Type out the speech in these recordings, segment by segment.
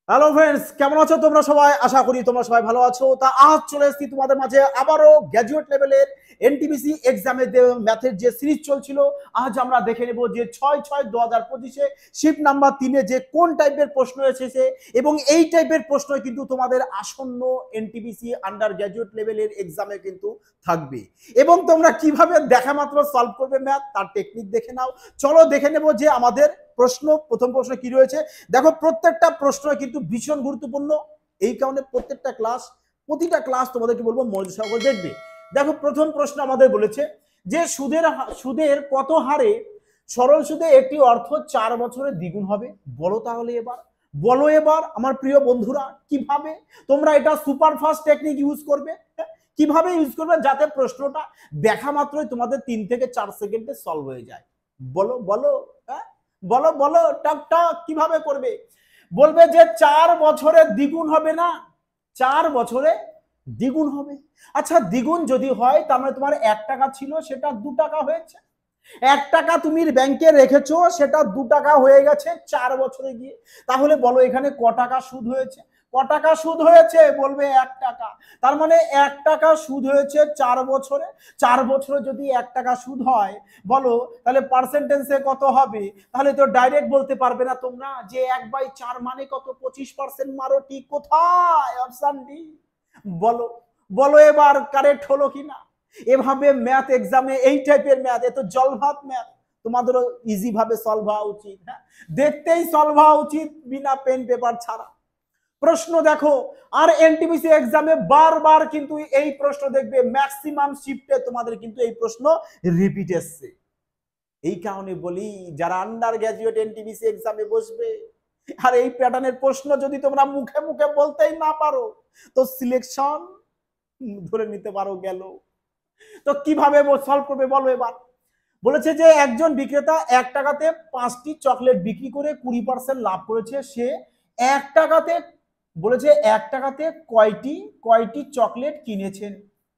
Hello friends, কেমন আছো তোমরা সবাই? আশা করি তোমরা সবাই ভালো আছো। তা আজ চলে এসেছি তোমাদের মাঝে আবারও গ্র্যাজুয়েট লেভেলের এনটিপিসি এক্সামের যে ম্যাথের যে সিরিজ চলছিল, আজ আমরা দেখে নেব যে 6/6/2025-এ শিফট নাম্বার 3-এ যে কোন টাইপের প্রশ্ন এসেছে এবং এই টাইপের প্রশ্ন কিন্তু তোমাদের আসন্ন এনটিপিসি আন্ডার গ্র্যাজুয়েট লেভেলের এক্সামে কিন্তু থাকবে এবং তোমরা কিভাবে দেখা মাত্র সলভ করবে ম্যাথ তার টেকনিক দেখে নাও। চলো দেখে নেব যে আমাদের প্রথম প্রশ্ন কি রয়েছে। দেখো, প্রত্যেকটা প্রশ্ন কিন্তু ভীষণ গুরুত্বপূর্ণ, এই কারণে প্রতিটা ক্লাস তোমাদেরকে বলবো মনোযোগ সহকারে দেখবে। দেখো, প্রথম প্রশ্ন আমাদের বলেছে যে সুদের কত হারে সরল সুদে একটি অর্থ 4 বছরে দ্বিগুণ হবে। বলো এবার আমার প্রিয় বন্ধুরা, কিভাবে তোমরা এটা সুপারফাস্ট টেকনিক ইউজ করবে। কিভাবে ইউজ করবে যাতে প্রশ্নটা দেখা মাত্রই তোমাদের 3 থেকে 4 সেকেন্ডে সলভ হয়ে যায়। বলো বলো, হ্যাঁ বলো বলো, টক টক কিভাবে করবে। বলবে যে 4 বছরে দ্বিগুণ হবে না, 4 বছরে দ্বিগুণ হবে। আচ্ছা, দ্বিগুণ যদি হয় তার মানে তোমার 1 টাকা ছিল সেটা 2 টাকা হয়েছে, 1 টাকা তুমি ব্যাংকে রেখেছো সেটা 2 টাকা হয়ে গেছে 4 বছরে গিয়ে। তাহলে বলো এখানে ক টাকা সুদ হয়েছে? ক টাকা সুদ হয়েছে? বলবে 1 টাকা। তার মানে 1 টাকা সুদ হয়েছে 4 বছরে। 4 বছরে যদি 1 টাকা সুদ হয়, বলো তাহলে পার্সেন্টেজে কত হবে? তাহলে তো ডাইরেক্ট বলতে পারবে না তোমরা যে 1/4 মানে কত? 25%। মারো ঠিক কোথায়? Option D. বলো বলো এবার কারেক্ট হলো কিনা। এভাবে ম্যাথ এক্সামে এই টাইপের ম্যাথ, এ তো জলভাত ম্যাথ, তোমাদেরও ইজি ভাবে সলভ হওয়া উচিত। হ্যাঁ, দেখতেই সলভ হওয়া উচিত, বিনা পেন পেপার ছাড়া। প্রশ্ন দেখো, আর এনটিপিসি এক্সামে বারবার কিন্তু এই প্রশ্ন দেখবে, ম্যাক্সিমাম শিফটে তোমাদের কিন্তু এই প্রশ্ন রিপিট এসছে। এই কারণে বলি, যারা আন্ডার গ্র্যাজুয়েট এনটিপিসি এক্সামে বসবে আর এই প্যাটার্নের প্রশ্ন যদি তোমরা মুখে মুখে বলতেই না পারো, তো সিলেকশন ধরে নিতে পারো গেল। তো কিভাবে সলভ করবে বলো এবার। বলেছে যে একজন বিক্রেতা 1 টাকাতে 5টি চকলেট বিক্রি করে 20% লাভ করেছে। সে 1 টাকাতে, বলেছে 1 টাকাতে কয়টি কয়টি চকলেট কিনেছেন।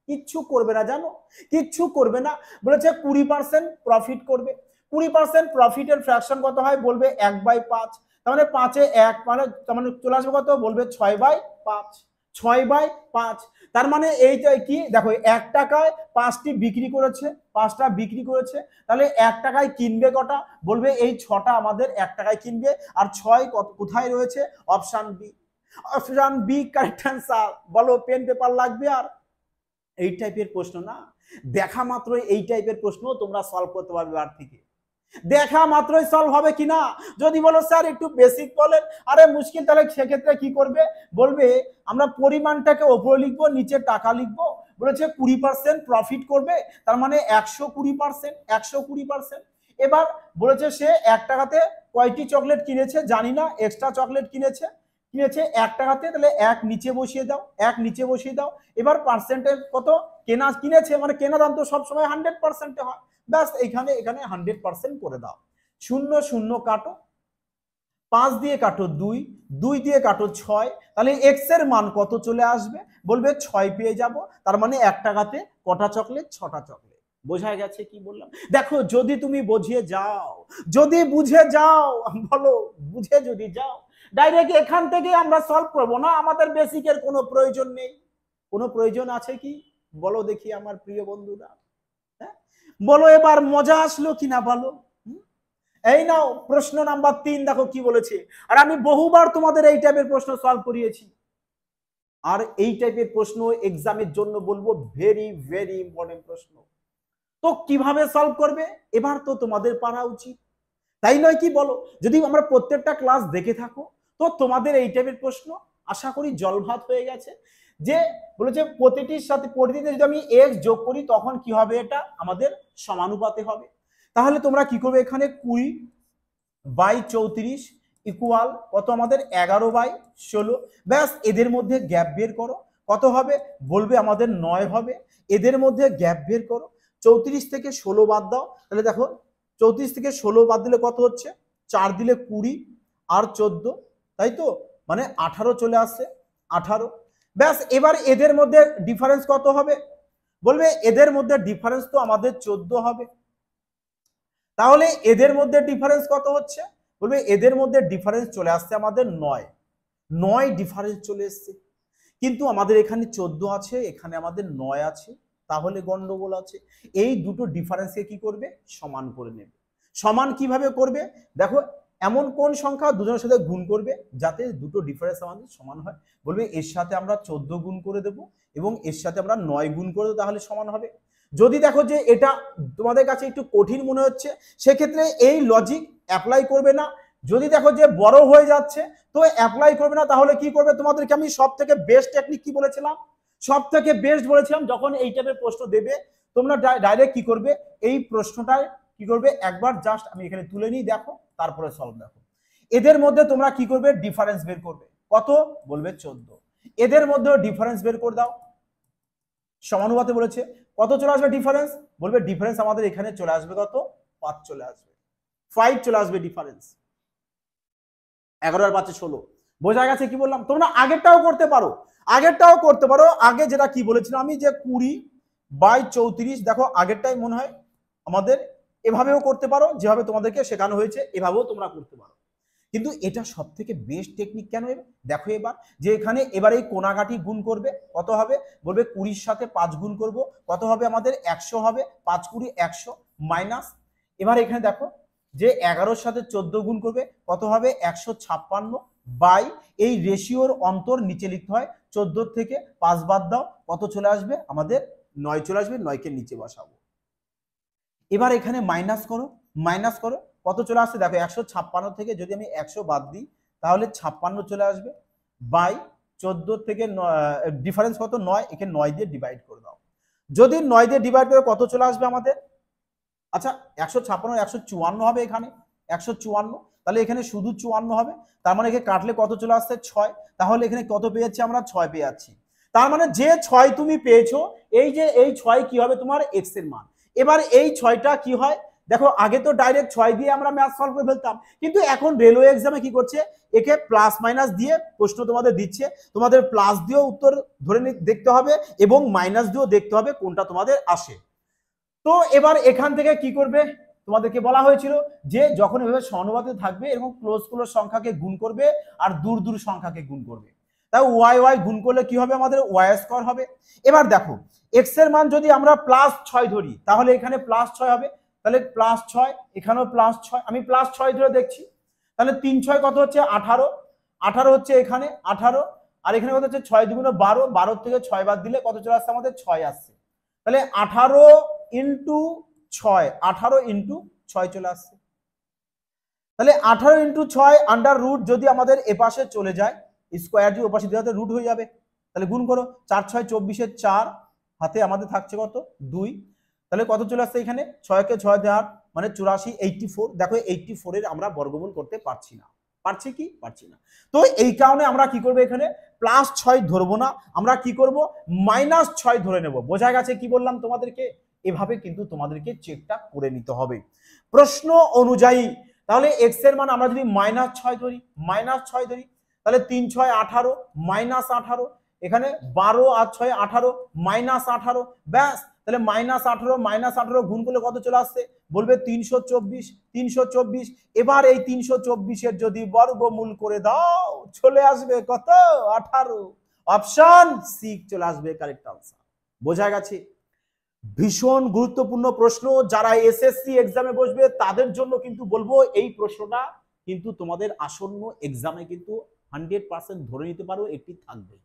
কিচ্ছু করবে না জানো, কিচ্ছু করবে না। বলেছে 20% প্রফিট করবে। 20% প্রফিটের ফ্র্যাকশন কত হয়? বলবে 1/5। তার মানে 5-এ 1 মানে তার মানে চলে আসবে কত? বলবে 6/5। 6/5। তার মানে এইটা কি দেখো, 1 টাকায় 5টি বিক্রি করেছে, 5টা বিক্রি করেছে, তাহলে 1 টাকায় কিনবে কটা? বলবে এই 6টা আমাদের 1 টাকায় কিনবে। আর 6 কোথায় রয়েছে? Option B. Option B correct answer. বলো পেন পেপার লাগবে আর? এই টাইপের প্রশ্ন না, দেখা মাত্র এই টাইপের প্রশ্ন তোমরা সলভ করতে পারবে আর থেকে দেখা মাত্রই সলভ হবে কিনা। যদি বলো স্যার একটু বেসিক বলেন, আরে মুশকিল, তাহলে সেক্ষেত্রে কি করবে? বলবে আমরা পরিমাণটাকে ওপরে লিখবো, নিচে টাকা লিখবো। বলেছে 20% প্রফিট করবে, তার মানে 120%। 120%। এবার বলেছে সে 1 টাকাতে কয়টি চকলেট কিনেছে জানি না, এক্সট্রা চকলেট কিনেছে কিনেছে 1 টাকাতে, তাহলে 1 নিচে বসিয়ে দাও, 1 নিচে বসিয়ে দাও। এবার পার্সেন্টেজ কত? কিনেছে মানে কেনা দাম তো সবসময় 100%-এ হয়। ব্যাস এখানে 100% করে দাও। 0 0 কাটো, 5 দিয়ে কাটো 2, 2 দিয়ে কাটো 6, তাহলে এক্স এর মান কত চলে আসবে? বলবে 6 পেয়ে যাব। তার মানে 1 টাকাতে কটা চকলেট? 6টা চকলেট। বোঝা গেছে কি বললাম? দেখো, যদি তুমি বুঝে যাও, যদি বুঝে যাও, বলো বুঝে যদি যাও, ডাইরেক্ট এখান থেকে আমরা সলভ করবো না, আমাদের বেসিকের কোনো প্রয়োজন নেই। কোনো প্রয়োজন আছে কি বলো দেখি আমার প্রিয় বন্ধুরা। হ্যাঁ, বলো এবার মজা আসলো কিনা বলো। এই নাও প্রশ্ন নাম্বার 3, দেখো কি বলেছে। আর আমি বহুবার তোমাদের এই টাইপের প্রশ্ন সলভ করিয়েছি, আর এই টাইপের প্রশ্ন এক্সামের জন্য বলবো ভেরি ভেরি ইম্পর্টেন্ট প্রশ্ন। তো কিভাবে সলভ করবে এবার তো তোমাদের পারা উচিত, তাই নয় কি বলো? যদি আমরা প্রত্যেকটা ক্লাস দেখে থাকো, তো তোমাদের এই টাইপের প্রশ্ন আশা করি জলভাত হয়ে গেছে। যে বলেছে প্রতিটির সাথে প্রতিটিতে যদি আমি এক্স যোগ করি তখন কি হবে? এটা আমাদের সমানুপাতে হবে। তাহলে তোমরা কি করবে? এখানে 20/34 ইকুয়াল কত আমাদের? 11/16। ব্যাস এদের মধ্যে গ্যাপ বের করো, কত হবে? বলবে আমাদের 9 হবে। এদের মধ্যে গ্যাপ বের করো, 34 থেকে 16 বাদ দাও, তাহলে দেখো 34 থেকে 16 বাদ দিলে কত হচ্ছে? 4 দিলে 20 আর 14, তাই তো, মানে 18 চলে আসছে। 18। ব্যাস এবার এদের মধ্যে ডিফারেন্স কত হবে? বলবে এদের মধ্যে ডিফারেন্স তো আমাদের 14 হবে। তাহলে এদের মধ্যে ডিফারেন্স কত হচ্ছে? বলবে এদের মধ্যে ডিফারেন্স চলে আসছে আমাদের 9। 9 ডিফারেন্স চলে এসছে, কিন্তু আমাদের এখানে 14 আছে, এখানে আমাদের 9 আছে, তাহলে গন্ডগোল আছে। এই দুটো ডিফারেন্সকে কি করবে, সমান করে নেবে। সমান কিভাবে করবে, দেখো এমন কোন সংখ্যা দুজনের সাথে গুণ করবে যাতে দুটো ডিফারেন্স আমাদের সমান হয়, বলবে এর সাথে আমরা 14 গুণ করে দেব এবং এর সাথে আমরা 9 গুণ করে দেবো, তাহলে সমান হবে। যদি দেখো যে এটা তোমাদের কাছে একটু কঠিন মনে হচ্ছে, সেক্ষেত্রে এই লজিক অ্যাপ্লাই করবে না। যদি দেখো যে বড় হয়ে যাচ্ছে তো অ্যাপ্লাই করবে না, তাহলে কি করবে, তোমাদেরকে আমি সব থেকে বেস্ট টেকনিক কি বলেছিলাম, সব থেকে বেস্ট বলেছিলাম, যখন এই টাইপের প্রশ্ন দেবে তোমরা ডাইরেক্ট কি করবে, এই প্রশ্নটায় কি করবে, একবার জাস্ট আমি এখানে তুলে নিই, দেখো তারপরে সলভ দেখো। এদের মধ্যে তোমরা কি করবে, ডিফারেন্স বের করবে, কত বলবে 14, এদের মধ্যে ডিফারেন্স বের করে দাও, সমানুপাতে বলেছে, কত চলে আসবে ডিফারেন্স, বলবে ডিফারেন্স আমাদের এখানে চলে আসবে কত, 5 চলে আসবে, 5 চলে আসবে ডিফারেন্স। 11 আর 5 16, বোঝা গেছে কি বললাম। তোমরা আগেরটাও করতে পারো, আগেরটাও করতে পারো, আগে যেটা কি বলেছিলাম আমি যে 20/34, দেখো আগেরটাই মনে হয় আমাদের এভাবেও করতে পারো, যেভাবে তোমাদেরকে শেখানো হয়েছে এভাবেও তোমরা করতে পারো, কিন্তু এটা সব থেকে বেস্ট টেকনিক কেন, দেখো এবার যে এখানে এবার এই কোনাকাটি গুণ করবে, কত হবে, বলবে 20 সাথে 5 গুণ করব, কত হবে আমাদের 100 হবে, 5 20 100 মাইনাস, এবার এখানে দেখো যে 11 সাথে 14 গুণ করবে, কত হবে 156 বাই, এই রেশিওর অন্তর নিচে লিখতে হয়, 14 থেকে 5 বাদ দাও, কত চলে আসবে আমাদের 9 চলে আসবে, 9 কে নিচে বসাবো। এবার এখানে মাইনাস করো, মাইনাস করো, কত চলে আসছে দেখো 156 থেকে যদি আমি 100 বাদ দিই তাহলে 56 চলে আসবে, বাই 14 থেকে ডিফারেন্স কত 9, একে 9 দিয়ে ডিভাইড করে দাও, যদি 9 দিয়ে ডিভাইড করে কত চলে আসবে আমাদের, আচ্ছা 156 154 হবে, এখানে 154, তাহলে এখানে শুধু 54 হবে, তার মানে একে কাটলে কত চলে আসছে 6, তাহলে এখানে কত পেয়েছি আমরা 6 পেয়ে যাচ্ছি, তার মানে যে 6 তুমি পেয়েছো, এই যে এই 6 কি হবে তোমার এক্স এর মান। এবার এই 6টা কি হয়, দেখো আগে তো ডাইরেক্ট 6 দিয়ে আমরা ম্যাথ সলভ করে ফেলতাম, কিন্তু এখন রেলওয়ে এক্সামে কি করছে, একে প্লাস মাইনাস দিয়ে প্রশ্ন তোমাদের দিচ্ছে, তোমাদের প্লাস দিয়েও উত্তর ধরে দেখতে হবে এবং মাইনাস দিয়েও দেখতে হবে কোনটা তোমাদের আসে। তো এবার এখান থেকে কি করবে, তোমাদেরকে বলা হয়েছিল যে যখন এভাবে সমানুপাতে থাকবে এবং ক্লোজ ক্লোজ সংখ্যাকে গুণ করবে আর দূর দূর সংখ্যাকে গুণ করবে, তাই ওয়াই ওয়াই গুণ করলে কি হবে আমাদের ওয়াই স্কয়ার হবে। এবার দেখো এক্স এর মান যদি আমরা +6 ধরি তাহলে এখানে +6 হবে, তাহলে +6, এখানেও +6, আমি +6 ধরে দেখছি, তাহলে 3 6 কত হচ্ছে 18, 18 হচ্ছে এখানে 18, আর এখানে কত হচ্ছে 6 2 12, 12 থেকে 6 বাদ দিলে কত চলে আসছে আমাদের 6 আসছে, তাহলে 18 ইন্টু 6, 18 ইন্টু 6 চলে আসছে, তাহলে 18 ইন্টু 6 আন্ডার রুট যদি আমাদের এপাশে চলে যায়, স্কোয়ার যদি ওপাশে দেওয়া রুট হয়ে যাবে, তাহলে গুণ করো 4 6 24 4, হাতে আমাদের থাকছে কত 2, তাহলে কত চলে আসছে এখানে 6 কে 6 দিয়ে 8 মানে 84 84, দেখো 84 এর আমরা বর্গমূল করতে পারছি না, পারছি কি পারছি না, তো এই কারণে আমরা কি করব, এখানে +6 ধরবো না, আমরা কি করব -6 ধরে নেব। বোঝা গেছে কি বললাম তোমাদেরকে, এভাবে কিন্তু তোমাদেরকে চেকটা করে নিতে হবে প্রশ্ন অনুযায়ী। তাহলে এক্স এর মান আমরা যদি -6 ধরি, -6 ধরি, তাহলে 3 6 18 -18, এখানে 12 আর 6 18 -18, ব্যাস, তাহলে -18 গুণ করলে কত চলে আসছে, বলবে 324, 324, এবার এই 324 এর যদি বর্গমূল করে দাও চলে আসবে কত 18, অপশন সি চলে আসবে কারেক্ট আনসার। বোঝা গেছে, ভীষণ গুরুত্বপূর্ণ প্রশ্ন, যারা এসএসসি এক্সামে বসবে তাদের জন্য কিন্তু বলবো এই প্রশ্নটা কিন্তু তোমাদের আসন্ন এক্সামে কিন্তু 100% ধরে নিতে পারো এটি থাকবে।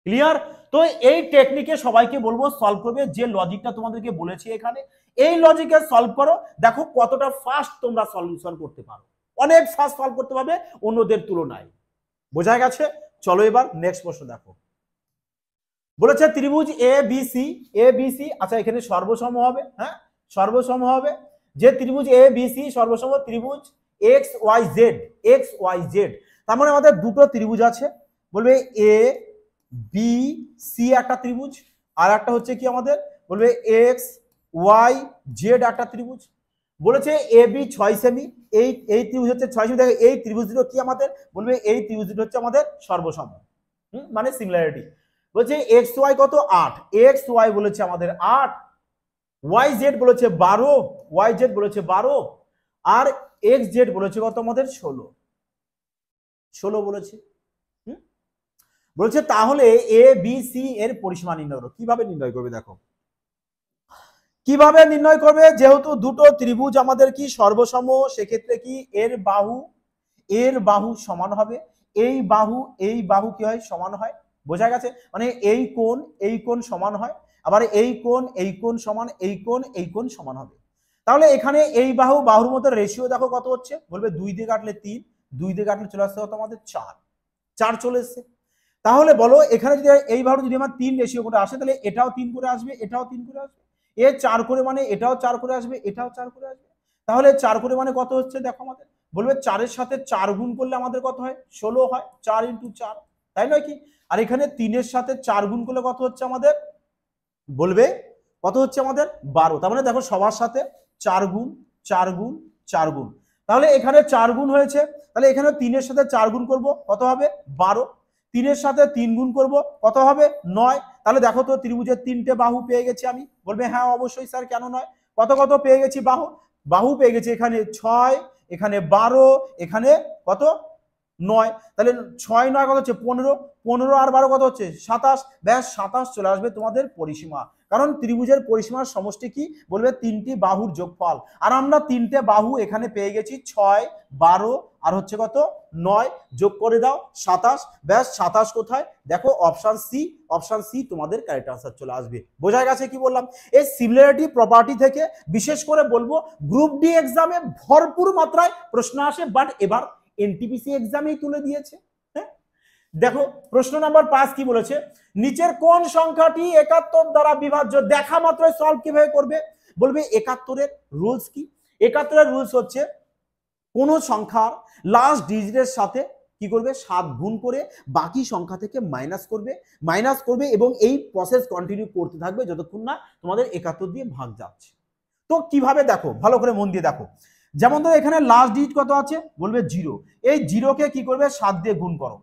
ক্লিয়ার? তো এই টেকনিকে সবাইকে বলবো সলভ করবে, যে লজিকটা তোমাদেরকে বলেছি এখানে এই লজিকে সলভ করো, দেখো কতটা ফাস্ট তোমরা সলিউশন করতে পারো, অনেক ফাস্ট সলভ করতে পারবে অন্যদের তুলনায়। বোঝা গেছে? চলো এবার নেক্সট প্রশ্ন দেখো, বলেছে ত্রিভুজ এ বি সি, আচ্ছা এখানে সর্বসম হবে, হ্যাঁ সর্বসম হবে, যে ত্রিভুজ এ বি সি সর্বসম ত্রিভুজ এক্স ওয়াই জেড, তার মানে আমাদের দুটো ত্রিভুজ আছে, বলবে এ বি সি একটা ত্রিভুজ, আর একটা হচ্ছে কি আমাদের বলবে এক্স ওয়াই জেড একটা ত্রিভুজ, বলেছে এ বি 6 সেমি, এই ত্রিভুজ হচ্ছে 6 সেমি, দেখো এই ত্রিভুজ দুটো কি আমাদের, বলবে এই ত্রিভুজ দুটো হচ্ছে আমাদের সর্বসম, মানে সিমিলারিটি, বলছে এক্স ওয়াই কত 8, এক্স ওয়াই বলেছে আমাদের 8, ওয়াই জেড বলেছে 12, ওয়াই জেড বলেছে 12, আর এক্স জেড বলেছে কত আমাদের 16 বলেছে। বলছে তাহলে এ বি সি এর পরিসীমা নির্ণয় করো। কিভাবে নির্ণয় করবে দেখো, কিভাবে নির্ণয় করবে, যেহেতু দুটো ত্রিভুজ আমাদের কি সর্বসম, সেক্ষেত্রে কি এর বাহু সমান হবে, এই বাহু কি হয় সমান হয়, বোঝা গেছে, মানে এই কোণ সমান হয়, আবার এই কোণ সমান, এই কোণ সমান হবে। তাহলে এখানে এই বাহুর মধ্যে রেশিও দেখো কত হচ্ছে, বলবে 2 দিয়ে কাটলে 3, 2 দিয়ে কাটলে চলে আসতে হতো আমাদের 4 চলে এসছে। তাহলে বলো এখানে যদি এই বাহুর যদি আমার 3 রেশিও করে আসে, তাহলে এটাও 3 করে আসবে, এটাও 3 করে আসবে, এ 4 করে মানে এটাও 4 করে আসবে, এটাও 4 করে আসবে। তাহলে 4 করে মানে কত হচ্ছে দেখো আমাদের, বলবে 4 এর সাথে 4 গুণ করলে আমাদের কত হয়, 16 হয়, 4 × 4, তাই নয় কি? আর এখানে 3 এর সাথে 4 গুণ করলে কত হচ্ছে আমাদের, বলবে কত হচ্ছে আমাদের 12। তার মানে দেখো সবার সাথে 4 গুণ 4 গুণ 4 গুণ, তাহলে এখানে 4 গুণ হয়েছে, তাহলে এখানে 3 এর সাথে 4 গুণ করব কত হবে 12, 3 এর সাথে 3 গুণ করব কত হবে 9। তাহলে দেখো তো ত্রিভুজের 3টে বাহু পেয়ে গেছি আমি, বলবে হ্যাঁ অবশ্যই স্যার কেন নয়, কত কত পেয়ে গেছি বাহু পেয়ে গেছি, এখানে 6, এখানে 12, এখানে কত 9, তাহলে 6 9 কত হচ্ছে 15, 15 আর 12 কত হচ্ছে 27, ব্যাস 27 চলে আসবে তোমাদের পরিসীমা। কারণ ত্রিভুজের পরিসীমার সমষ্টি কি, বলবে 3টি বাহুর যোগফল, আর আমরা 3টে বাহু এখানে পেয়ে গেছি 6, 12 আর হচ্ছে কত 9, যোগ করে দাও 27, ব্যাস 27 কোথায় দেখো অপশন সি তোমাদের কারেক্ট আনসার চলে আসবে। বোঝা গেছে কি বললাম? এই সিমিলারিটি প্রপার্টি থেকে বিশেষ করে বলবো গ্রুপ ডি এক্সামে ভরপুর মাত্রায় প্রশ্ন আসে, বাট এবার এনটিপিসি এক্সামেই তুলে দিয়েছে। হ্যাঁ, দেখো প্রশ্ন নাম্বার 5 কি বলেছে, নিচের কোন সংখ্যাটি 71 দ্বারা বিভাজ্য, দেখা মাত্রই সলভ কিভাবে করবে, বলবে 71 রুলস কি, 71 রুলস হচ্ছে কোন সংখ্যার লাস্ট ডিজিটের সাথে কি করবে 7 গুণ করে বাকি সংখ্যা থেকে মাইনাস করবে এবং এই প্রসেস কন্টিনিউ করতে থাকবে যতক্ষণ না তোমাদের 71 দিয়ে ভাগ যাচ্ছে। তো কিভাবে দেখো, ভালো করে মন দিয়ে দেখো, যেমন ধরো এখানে লাস্ট ডিজিট কত আছে, বলবে 0, এই 0কে কি করবে 7 দিয়ে গুণ করো,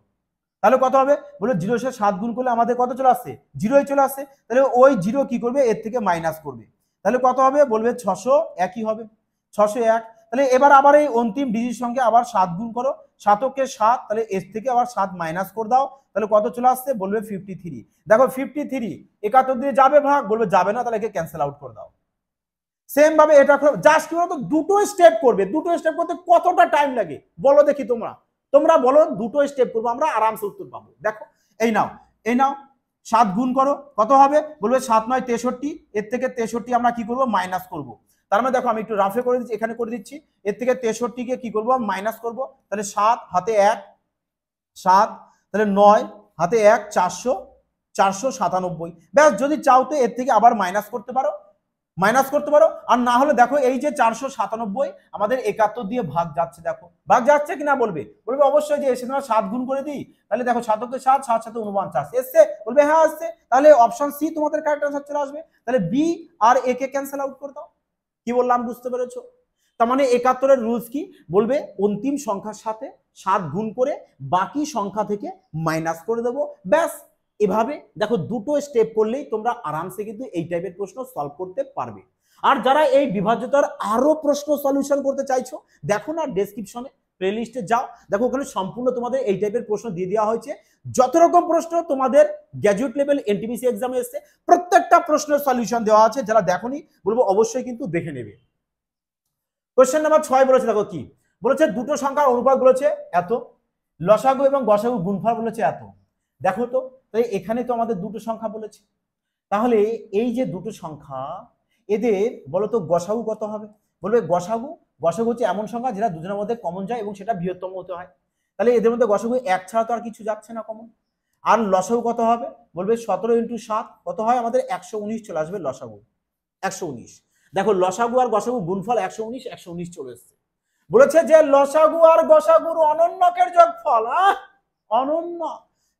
তাহলে কত হবে, বলবে 0 এর 7 গুণ করলে আমাদের কত চলে আসছে 0ই চলে আসছে, তাহলে ওই 0 কি করবে এর থেকে মাইনাস করবে, তাহলে কত হবে, বলবে 601ই হবে, 601। তাহলে এবার আবার এই অন্তিম ডিজিট সঙ্গে আবার 7 গুণ করো, 7কে 7, তাহলে এর থেকে আবার 7 মাইনাস করে দাও, তাহলে কত চলে আসছে, বলবে 53। দেখো 53 71 দিয়ে যাবে ভাগ, বলবে যাবে না, তাহলে একে ক্যান্সেল আউট করে দাও। সেম ভাবে এটা জাস্ট কি বলতো দুটো স্টেপ করবে, দুটো স্টেপ করতে কতটা টাইম লাগে বলো দেখি, তোমরা বলো, দুটো স্টেপ করবো আমরা আরামসে উত্তর পাবো। দেখো এই নাও 7 গুণ করো কত হবে, বলবে 7 9 63, এর থেকে 63 আমরা কি করব মাইনাস করব, তার মানে দেখো আমি একটু রাফে করে দিচ্ছি, এখানে করে দিচ্ছি, এর থেকে 63 কে কি করব মাইনাস করব, তাহলে 7 হাতে 1 7, তাহলে 9 হাতে 1 497, ব্যাস যদি চাও তো এর থেকে আবার মাইনাস করতে পারো, আর না হলে দেখো এই যে 497 আমাদের 71 দিয়ে ভাগ যাচ্ছে, দেখো ভাগ যাচ্ছে কিনা, বলবে অবশ্যই যে এসে তোমার 7 গুণ করে দিই, তাহলে দেখো 7 কে 7 7 7 49 এসছে, বলবে হ্যাঁ আসছে, তাহলে অপশন সি তোমাদের কারেক্ট আনসার চলে আসবে, তাহলে বি আর এ কে ক্যান্সেল আউট করে দাও। কি বললাম বুঝতে পেরেছো? তার মানে 71 এর রুলস কি, বলবে অন্তিম সংখ্যার সাথে 7 গুণ করে বাকি সংখ্যা থেকে মাইনাস করে দেবো, ব্যাস এভাবে দেখো দুটো স্টেপ করলেই তোমরা আরামসে কিন্তু এই টাইপের প্রশ্ন সলভ করতে পারবে। আর যারা এই বিভাজ্যতার আরো প্রশ্ন সলিউশন করতে চাইছো, দেখো না ডেসক্রিপশনে প্লেলিস্টে যাও, দেখো ওখানে সম্পূর্ণ তোমাদের এই টাইপের প্রশ্ন দিয়ে দেওয়া হয়েছে, যত রকম প্রশ্ন তোমাদের গ্র্যাজুয়েট লেভেল এনটিপিসি এক্সামে এসেছে প্রত্যেকটা প্রশ্নের সলিউশন দেওয়া আছে, যারা দেখোনি বলবো অবশ্যই কিন্তু দেখে নেবে। কোশ্চেন নাম্বার 6 বলেছে, দেখো কি বলেছে, দুটো সংখ্যার অনুপাত বলেছে এত, লসাগু এবং গসাগু গুণফল বলেছে এত। দেখো তো তাই এখানে তো আমাদের দুটো সংখ্যা বলেছে, তাহলে এই যে দুটো সংখ্যা এদের বলতো গসাগু কত হবে, বলবে গসাগু হচ্ছে এমন সংখ্যা যেটা দুজনের মধ্যে কমন যায় এবং সেটা বৃহত্তম হতে হয়, তাহলে এদের মধ্যে গসাগু 1 ছাড়া তো আর কিছু যাচ্ছে না কমন। আর লসাগু কত হবে, বলবে 17 × 7 কত হয় আমাদের 119 চলে আসবে লসাগু 119। দেখো লসাগু আর গসাগু গুণফল 119 চলে এসছে, বলেছে যে লসাগু আর গসাগুর অনন্যকের যোগফল, অনন্য,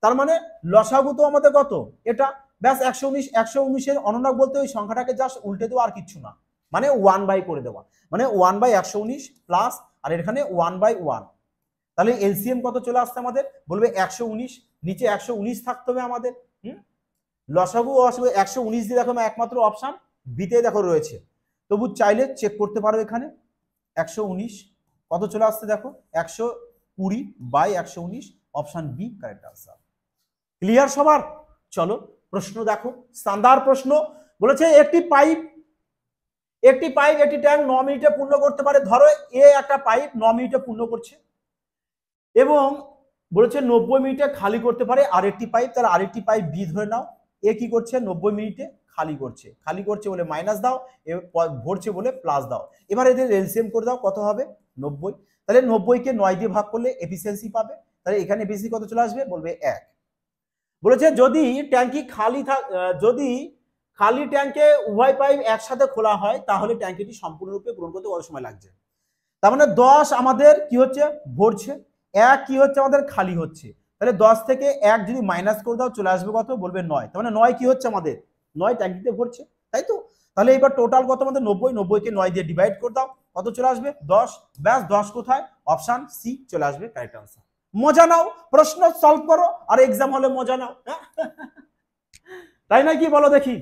তার মানে লসাগু তো আমাদের কত এটা, ব্যাস 119 এর অনন্যক বলতে ওই সংখ্যাটাকে জাস্ট উল্টে দেওয়া আর কিছু না, মানে 1 করে দেওয়া, মানে 1/119 প্লাস আর এখানে 1/1, তাহলে এলসিএম কত চলে আসছে আমাদের, বলবে 119, নিচে 119 থাকতে হবে আমাদের। লসাগু আসবে 119 দিয়ে দেখো একমাত্র অপশন বিতে দেখো রয়েছে, তবু চাইলে চেক করতে পারো, এখানে 119 কত চলে আসছে দেখো 120/119, option B correct answer. Clear সবার? চলো প্রশ্ন দেখো, স্ট্যান্ডার্ড প্রশ্ন বলেছে একটি পাইপ একটি ট্যাঙ্ক 9 মিনিটে পূর্ণ করতে পারে। ধরো এ একটা পাইপ 9 মিনিটে পূর্ণ করছে এবং বলেছে 90 মিনিটে খালি করতে পারে আরেকটি পাইপ, তার আরেকটি পাইপ বি ধরে নাও। এ কি করছে 90 মিনিটে খালি করছে বলে মাইনাস দাও, ভরছে বলে প্লাস দাও। এবার এদের এলসিএম করে দাও, কত হবে 90। তাহলে 90 কে 9 দিয়ে ভাগ করলে এফিসিয়েন্সি পাবে। তাহলে এখানে এফিসিয়েন্সি কত চলে আসবে, বলবে 1। বলেছে যদি ট্যাঙ্কি যদি খালি ট্যাঙ্কে উভয় পাইপ একসাথে খোলা হয় তাহলে ট্যাঙ্কিটি সম্পূর্ণরূপে পূরণ করতে কত সময় লাগছে। তার মানে 10 আমাদের কি হচ্ছে ভরছে, 1 কি হচ্ছে আমাদের খালি হচ্ছে। তাহলে 10 থেকে 1 যদি মাইনাস করে দাও চলে আসবে কত, বলবে 9। তার মানে 9 কি হচ্ছে আমাদের 9 ট্যাঙ্কিতে ভরছে, তাই তো। তাহলে এবার টোটাল কত আমাদের 90, 90 কে 9 দিয়ে ডিভাইড করে দাও, কত চলে আসবে 10। ব্যাস 10 কোথায়, অপশন সি চলে আসবে কারেক্ট আনসার। মজা নাও, প্রশ্ন সলভ করো আর এক্সাম হলে মজা নাও, তাই না কি বলো দেখি।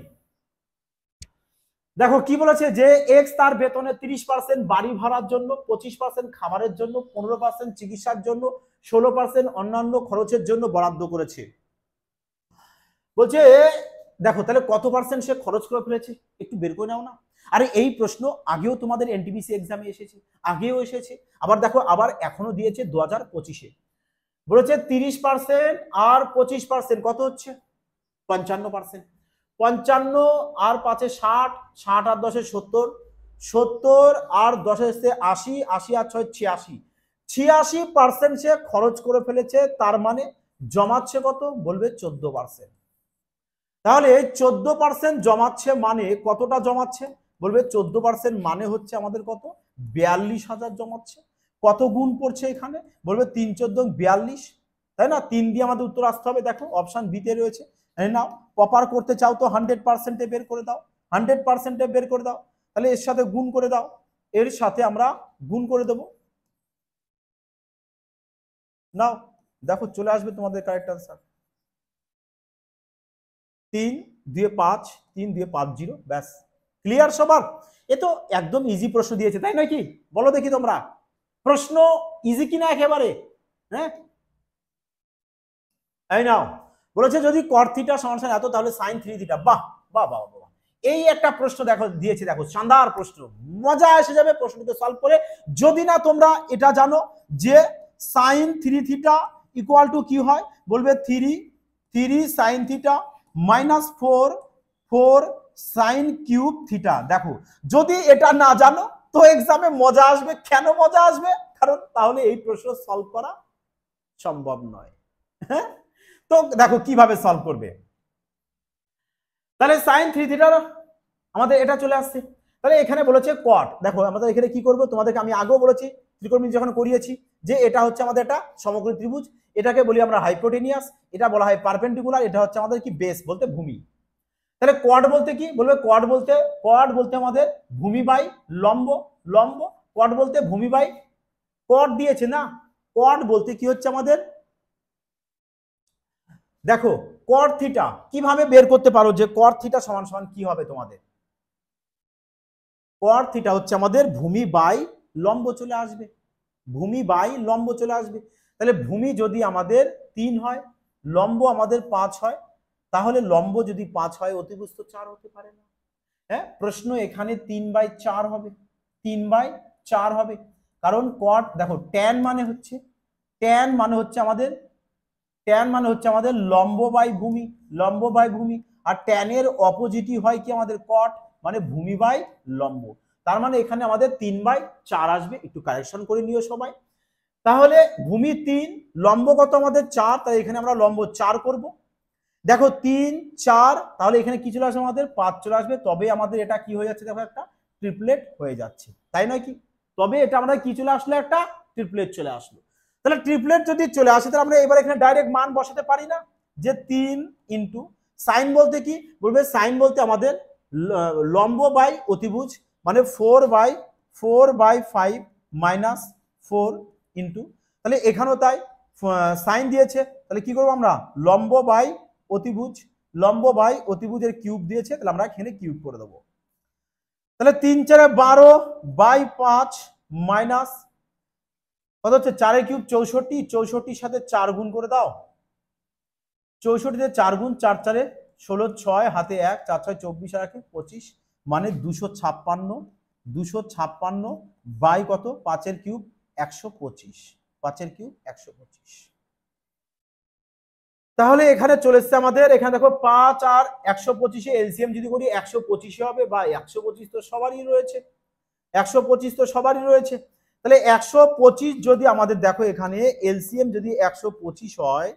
দেখো কি বলেছে যে এক্স তার বেতনে 30% বাড়ি ভাড়ার জন্য, 25% খাবারের জন্য, 15% চিকিৎসার জন্য, 16% অন্যান্য খরচের জন্য বরাদ্দ করেছে। বলছে দেখো তাহলে কত পার্সেন্ট সে খরচ করে ফেলেছে, একটু বের করে নাও না। আরে এই প্রশ্ন আগেও তোমাদের এনটিপিসি এক্সামে এসেছে, আগেও এসেছে, আবার দেখো আবার এখনো দিয়েছে 2025-এ। বলেছে 30% আর 25% কত হচ্ছে 55%। 55 আর 5-এ 60, 60 আর 10-এ 70, 70 আর 10-এ 80, 80 আর 6 86, 86% সে খরচ করে ফেলেছে। তার মানে জমাচ্ছে কত, বলবে 14%। তাহলে 14% জমাচ্ছে মানে কতটা জমাচ্ছে, বলবে 14% মানে হচ্ছে আমাদের কত 42,000 জমাচ্ছে। কত গুণ পড়ছে এখানে, বলবে 3 14 42, তাই না। 3 দিয়ে আমাদের উত্তর আসতে হবে, দেখো অপশন বি তে রয়েছে। নাও প্রপার করতে চাও তো 100%-এ বের করে দাও, 100%-এ বের করে দাও। তাহলে এর সাথে গুণ করে দাও, এর সাথে আমরা গুণ করে দেব। নাও দেখো চলে আসবে তোমাদের কারেক্ট আনসার 3 2 5, 3 2 5 0। ব্যাস ক্লিয়ার সবার? এ তো একদম ইজি প্রশ্ন দিয়েছে, তাই নয় কি বলো দেখি তোমরা, প্রশ্ন ইজি কিনা একেবারে। হ্যাঁ এই নাও বলেছে যদি cot থিটা সমান এত তাহলে sin 3 থিটা। বাহ বাহ বাহ বাহ, এই একটা প্রশ্ন দেখো দিয়েছে, দেখো শানদার প্রশ্ন, মজা এসে যাবে প্রশ্নটা সলভ করে। যদি না তোমরা এটা জানো যে sin 3 থিটা ইকুয়াল টু কি হয়, বলবে 3 sin theta minus 4 sin cube theta. দেখো যদি এটা না জানো তো এক্সামে মজা আসবে। কেন মজা আসবে, কারণ তাহলে এই প্রশ্ন সলভ করা সম্ভব নয়। হ্যাঁ তো দেখো কিভাবে সলভ করবে। তাহলে sin 3 থিটা আমাদের এটা চলে আসছে। তাহলে এখানে বলেছে cot, দেখো আমাদের এখানে কি করব, তোমাদেরকে আমি আগেও বলেছি ত্রিকোণমিতি যখন করিয়েছি যে এটা হচ্ছে আমাদের একটা সমকোণী ত্রিভুজ, এটাকে বলি আমরা হাইপোটেনিয়াস, এটা বলা হয় পারপেন্ডিকুলার, এটা হচ্ছে আমাদের কি বেস বলতে ভূমি। তাহলে cot বলতে কি, বলবে cot বলতে আমাদের ভূমি বাই লম্ব, cot বলতে ভূমি বাই, cot দিয়েছে না, cot বলতে কি হচ্ছে আমাদের, দেখো cot থিটা কিভাবে বের করতে পারো যে cot থিটা সমান সমান কি হবে তোমাদের, cot থিটা হচ্ছে আমাদের ভূমি বাই লম্ব চলে আসবে, ভূমি বাই লম্ব চলে আসবে। তাহলে ভূমি যদি আমাদের 3 হয়, লম্ব আমাদের 5 হয়, তাহলে লম্ব যদি 5 হয় অতিভুজ তো 4 হতে পারে না। হ্যাঁ প্রশ্ন এখানে 3/4 হবে, 3/4 হবে। কারণ cot দেখো tan মানে হচ্ছে আমাদের লম্ব বাই ভূমি, আর tan এর অপোজিটই হয় কি আমাদের cot, মানে ভূমি বাই লম্ব। তার মানে এখানে আমাদের 3/4 আসবে, একটু কারেকশন করে নিও সবাই। তাহলে ভূমি 3, লম্ব কত আমাদের 4, তাই এখানে আমরা লম্ব 4 করব। দেখো 3 4, তাহলে এখানে কি চলে আসবে আমাদের 5 চলে আসবে। তবে আমাদের এটা কি হয়ে যাচ্ছে, দেখো একটা ট্রিপলেট হয়ে যাচ্ছে, তাই নয় কি, তবে এটা আমাদের কি চলে আসলো, একটা ট্রিপলেট চলে আসলো। তাহলে ট্রিপলেট যদি চলে আসে তাহলে আমরা এবার এখানে ডাইরেক্ট মান বসাতে পারি না, যে 3 ইন্টু সাইন বলতে কি, বলবে সাইন বলতে আমাদের লম্ব বাই অতিভুজ, মানে 4/5 মাইনাস 4 ইন্টু, তাহলে এখানেও তাই সাইন দিয়েছে, তাহলে কি করবো আমরা লম্ব বাই অতিভুজের কিউব দিয়েছে, তাহলে আমরা এখানে কিউব করে দেবো। তাহলে 3 4 12/5 মাইনাস কত হচ্ছে 4 এর কিউব 64, 64-র সাথে 4 গুণ করে দাও, 64 4 গুণ 4 4 16 6 হাতে 1 4 6 24 আর 25 মানে 256 256 বাই কত 5 এর কিউব 125 5 এর কিউব 125। তাহলে এখানে চলে এসছে আমাদের, এখানে দেখো 5 আর 125 এ এলসিএম যদি করি 125 হবে, বা 125 তো সবারই রয়েছে, 125 তো সবারই রয়েছে। তাহলে 125 যদি আমাদের দেখো এখানে এলসিএম যদি 125 হয়,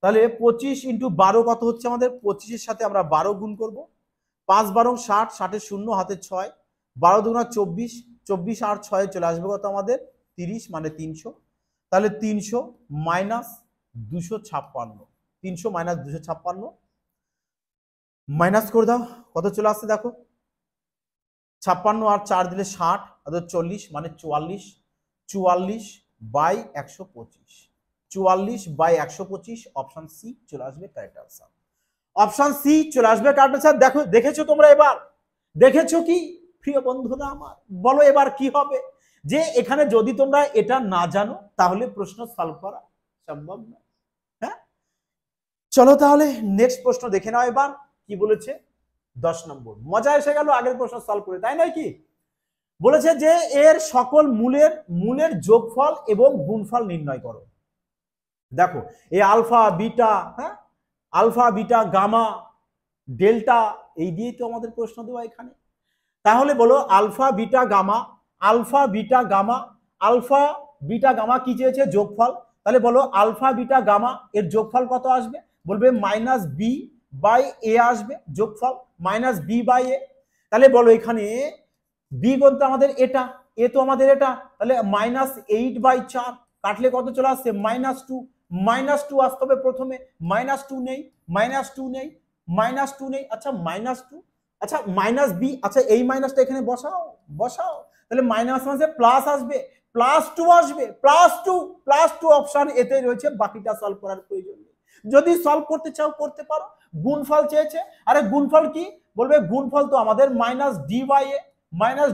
তাহলে 25 ইন্টু 12 কত হচ্ছে আমাদের, 25 এর সাথে আমরা 12 গুণ করব, 5 12 60, 60 শূন্য হাতে 6, 12 দুগুণা 24, 24 আর 6 চলে আসবে কত আমাদের 30 মানে 300। তাহলে 300 মাইনাস 256, 300 মাইনাস 256 মাইনাস করে দাও, কত চলে আসছে দেখো 56 আর 4 দিলে 60 আর 40 মানে 44, 44 বাই 125, 44 বাই 125 অপশন সি চলে আসবে কারেক্ট আনসার। অপশন সি চলে আসবে কারেক্ট আনসার। দেখো দেখেছো তোমরা, এবার দেখেছো কি প্রিয় বন্ধুরা আমার, বলো এবার কি হবে, যে এখানে যদি তোমরা এটা না জানো তাহলে প্রশ্ন সলভ করা সম্ভব না। হ্যাঁ, চলো তাহলে নেক্সট প্রশ্ন দেখে নাও এবার কি বলেছে। 10 নম্বর, মজা এসে গেল আগের প্রশ্ন সলভ করে, তাই নয় কি? বলেছে যে এর সকল মূলের যোগফল এবং গুণফল নির্ণয় করো। দেখো এই আলফা বিটা, হ্যাঁ আলফা বিটা গামা ডেল্টা, এই দিয়েই তো আমাদের প্রশ্ন দেওয়া এখানে। তাহলে বলো alpha beta gamma, alpha beta gamma, alpha beta gamma কি চেয়েছে যোগফল, তাহলে বলো আলফা বিটা গামা এর যোগফল কত আসবে, বলবে মাইনাস বি বাই এ আসবে, যোগফল মাইনাস বি বাই এ। তাহলে বলো এখানে বি বলতে আমাদের এটা, এ তো আমাদের এটা, তাহলে মাইনাস 8/4 কাটলে কত চলে আসছে -2, -2 আসতে হবে প্রথমে, -2 নেই, -2 নেই, -2 নেই, আচ্ছা -2, আচ্ছা মাইনাস বি, আচ্ছা এই মাইনাসটা এখানে বসাও বসাও, তাহলে মাইনাস মাসে প্লাস আসবে, +2 আসবে, +2 অপশন এতে রয়েছে, বাকিটা সলভ করার প্রয়োজন নেই। যদি সলভ করতে চাও করতে পারো। গুণফল চেয়েছে, আরে গুণফল কি, বলবে গুণফল তো আমাদের -d/a,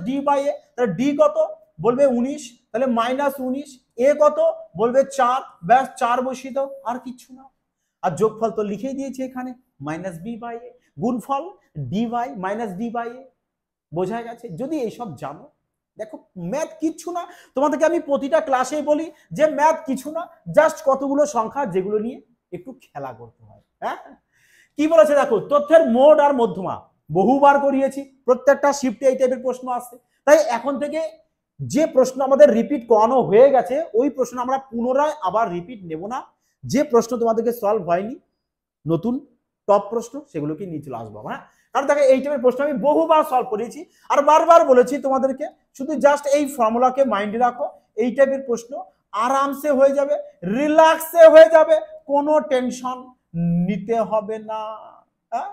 -d/a, তাহলে ডি কত, বলবে 19, তাহলে -19, এ কত, বলবে 4, ব্যাস 4 বসিয়ে দাও, আর কিছু না। আর যোগফল তো লিখেই দিয়েছে এখানে -b/a, গুণফল dy -d/a, বোঝা গেছে। যদি এইসব জানো, দেখো ম্যাথ কিচ্ছু না, তোমাদেরকে আমি প্রতিটা ক্লাসেই বলি যে ম্যাথ কিছু না, জাস্ট কতগুলো সংখ্যা যেগুলো নিয়ে একটু খেলা করতে হয়। হ্যাঁ, কি বলেছে দেখো, তথ্যের মোড আর মধ্যমা বহুবার করিয়েছি, প্রত্যেকটা শিফটে এই টাইপের প্রশ্ন আসছে, তাই এখন থেকে যে প্রশ্ন আমাদের রিপিট করানো হয়ে গেছে ওই প্রশ্ন আমরা পুনরায় আবার রিপিট নেব না। যে প্রশ্ন তোমাদেরকে সলভ হয়নি, নতুন টপ প্রশ্ন, সেগুলোকে নিয়ে চলে আসবো। হ্যাঁ, কারণ দেখো এই টাইপের প্রশ্ন আমি বহুবার সলভ করেছি, আর বারবার বলেছি তোমাদেরকে, শুধু জাস্ট এই ফর্মুলাকে মাইন্ডে রাখো, এই টাইপের প্রশ্ন আরামসে হয়ে যাবে, রিল্যাক্সে হয়ে যাবে, কোনো টেনশন নিতে হবে না। হ্যাঁ,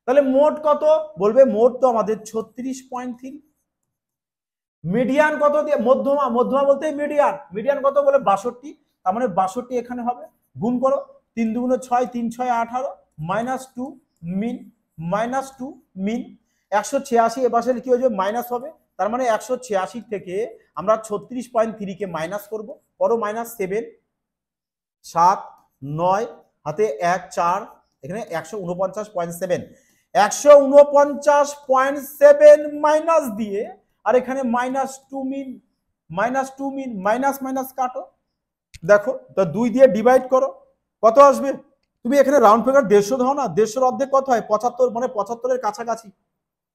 তাহলে মোট কত, বলবে মোট তো আমাদের 36.3, মিডিয়ান কত দিয়ে, মধ্যমা, মধ্যমা বলতে মিডিয়ান, মিডিয়ান কত বলে 62, তার মানে 62 এখানে হবে, গুণ করো 3 2 6, 3 6 18, -2 মিন, -2 মিন, 186 এ পাশে কি হয়ে যাবে মাইনাস হবে, তার মানে 186 থেকে আমরা 36.3 কে মাইনাস করব, করো -7 7 9 হাতে 1 4, এখানে 149.7, 149.7 মাইনাস দিয়ে, আর এখানে -2 মিন, -2 মিন, মাইনাস মাইনাস কাটো, দেখো তো 2 দিয়ে ডিভাইড করো, কত আসবে, তুমি এখানে রাউন্ড ফিগার 150 দাও না, 150 অর্ধেক কত হয় 75, মানে 75 এর কাছাকাছি।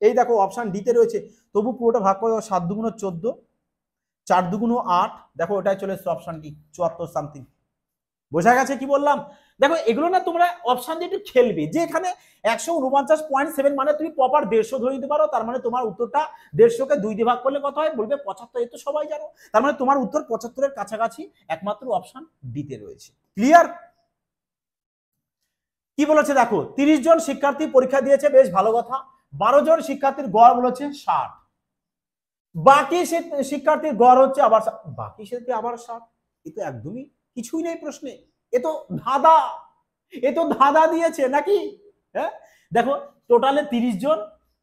এই দেখো অপশন ডিতে রয়েছে, তবু পুরোটা ভাগ করে দাও, 7 2 14, 4 2 8, দেখো ওটাই চলে এসছে অপশন ডি 74 সামথিং। বোঝা গেছে কি বললাম? দেখো এগুলো না তোমরা অপশন দিয়ে একটু খেলবে, যে এখানে 149.7 মানে তুমি প্রপার 150 ধরে নিতে পারো, তার মানে তোমার উত্তরটা 150 কে 2 দিয়ে ভাগ করলে কত হয়, বলবে 75, এই তো সবাই জানো, তার মানে তোমার উত্তর 75 এর কাছাকাছি, একমাত্র অপশন ডি তে রয়েছে। ক্লিয়ার? কি বলেছে দেখো, 30 জন শিক্ষার্থী পরীক্ষা দিয়েছে, বেশ ভালো কথা, 12 জন শিক্ষার্থীর গড় বলেছে 60, বাকি শিক্ষার্থীর গড় হচ্ছে আবার, বাকি শিক্ষার্থী আবার 60, এ তো একদমই কিছুই নেই প্রশ্নে, এ তো ধাঁধা, এ তো ধাঁধা দিয়েছে নাকি। হ্যাঁ, দেখো টোটালে 30 জন,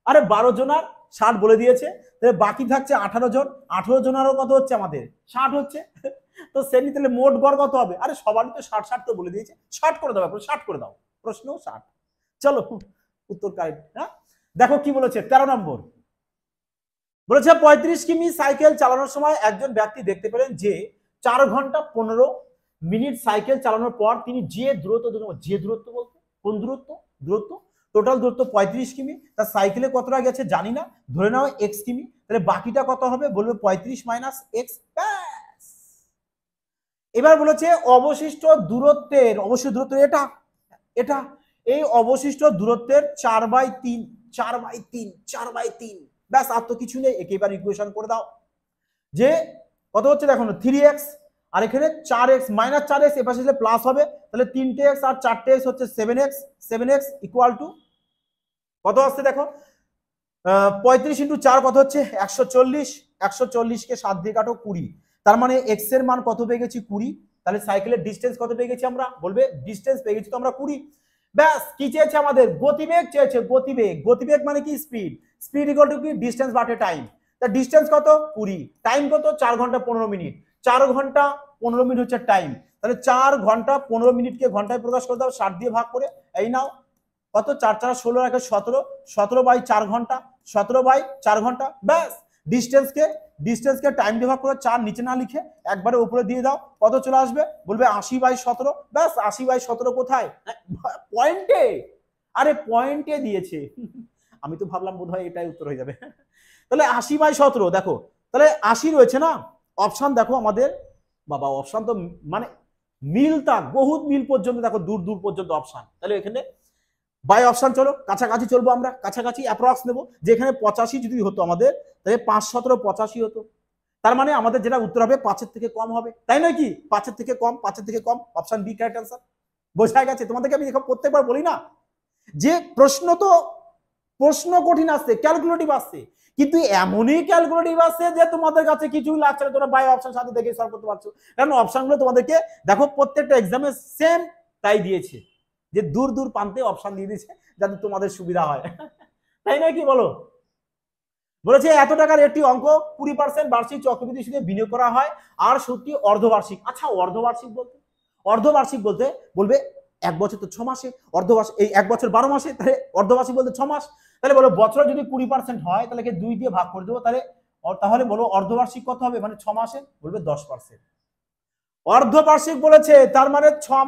আরে 12 জন আর 60 বলে দিয়েছে, তাহলে বাকি থাকছে 18 জন, 18 জনেরও কত হচ্ছে আমাদের 60 হচ্ছে, তো শ্রেণী তাহলে মোট গড় কত হবে, আরে সবারই তো 60 60 তো বলে দিয়েছে, 60 করে দাও, 60 করে দাও, প্রশ্ন 60। চলো উত্তর কারেক্ট। হ্যাঁ, দেখো কি বলেছে 13 নম্বর বলেছে 35 কিমি সাইকেল চালানোর সময় একজন ব্যক্তি দেখতে পেলেন যে 4 ঘন্টা 15 মিনিট সাইকেল চালানোর পর তিনি যে দূরত্ব বলতে কোন দূরত্ব টোটাল দূরত্ব 35 কিমি, তার সাইকেলে কতটা গেছে জানি না, ধরে নাও এক্স কিমি, তাহলে বাকিটা কত হবে বলবে 35 মাইনাস এক্স। এবার বলেছে অবশিষ্ট দূরত্বের এটা এটা এই অবশিষ্ট দূরত্বের 4/3 4/3 4/3, ব্যাস আর তো কিছু নেই, একেবারে ইকুয়েশন করে দাও যে কত হচ্ছে দেখো 3x আর এখানে 4x মাইনাস 4x এ পাশে প্লাস হবে, তাহলে 3x আর 4x হচ্ছে 7x ইকুয়াল টু কত আসছে দেখো 35 ইন্টু 4 কত হচ্ছে 140, 140 কে 7 দিয়ে কাটো 20, তার মানে x এর মান কত পেয়ে গেছি 20, তাহলে সাইকেলের ডিসটেন্স কত পেয়ে গেছি আমরা বলবে ডিসটেন্স পেয়ে গেছি তো আমরা 20। ব্যাস কি চেয়েছে আমাদের গতিবেগ চেয়েছে, গতিবেগ মানে কি স্পিড ইকুয়াল টু কি ডিসটেন্স বাটে টাইম, তা ডিসটেন্স কত 20, টাইম কত 4 ঘন্টা 15 মিনিট, 4 ঘন্টা 15 মিনিট হচ্ছে টাইম, তাহলে 4 ঘন্টা 15 মিনিটকে ঘন্টায় প্রকাশ করে দাও 60 দিয়ে ভাগ করে, এই নাও কত 4 4 16 রাখে 17, 17/4 ঘন্টা 17/4 ঘন্টা, ব্যাস ডিসটেন্সকে টাইম দিয়ে ভাগ করে 4 নিচে না লিখে একবারে উপরে দিয়ে দাও, কত চলে আসবে বলবে 80/17, ব্যাস 80/17 কোথায় পয়েন্টে, আরে পয়েন্টে দিয়েছে আমি তো ভাবলাম বোধহয় এটাই উত্তর হয়ে যাবে তাহলে 80/17 দেখো, তাহলে 80 রয়েছে না অপশন দেখো আমাদের, বাবা অপশন তো মানে মিলতা বহুত মিল পর্যন্ত দেখো দূর দূর পর্যন্ত অপশন, তাহলে এখানে বাই অপশন চলো কাছাকাছি চলবো আমরা, কাছাকাছি অ্যাপ্রক্স নেবো, যে এখানে 85 যদি হতো আমাদের তাহলে 5 17 85 হতো, তার মানে আমাদের যেটা উত্তর হবে 5-এর থেকে কম হবে, তাই নয় কি 5-এর থেকে কম অপশন বি কারেক্ট आंसर। বোঝা গেছে তোমাদেরকে, আমি প্রত্যেকবার বলি না যে প্রশ্ন কঠিন আসছে ক্যালকুলেটিভ আসছে, কিন্তু এমনই ক্যালকুলেটিভ আসছে যে তোমাদের কাছে কিছুই লাগছে না, তোমরা বাই অপশন সাথে দেখে সলভ করতে পারছো, কারণ অপশনগুলো তোমাদেরকে দেখো প্রত্যেকটা এক্সামে সেম তাই দিয়েছে, যে দূর দূর প্রান্তে অপশন দিয়ে দিয়েছে যাতে তোমাদের সুবিধা হয় তাই না কি বলো। বলেছে এত টাকার একটি অঙ্ক 20% বার্ষিক চক্রবৃদ্ধি সুদে বিনিয়োগ করা হয় আর সুদটি অর্ধবার্ষিক। আচ্ছা অর্ধবার্ষিক বলতে বলবে এক বছর তো 6 মাসে, অর্ধবার্ষিক এই এক বছর 12 মাসে, তাহলে অর্ধবার্ষিক বলতে 6 মাস, তাহলে বলো বছরে যদি 20% হয় তাহলে 2 দিয়ে ভাগ করে দেবো, তাহলে বলো অর্ধবার্ষিক কত হবে মানে 6 মাসে বলবে 10%। অর্ধবার্ষিক বলেছে তার মানে 6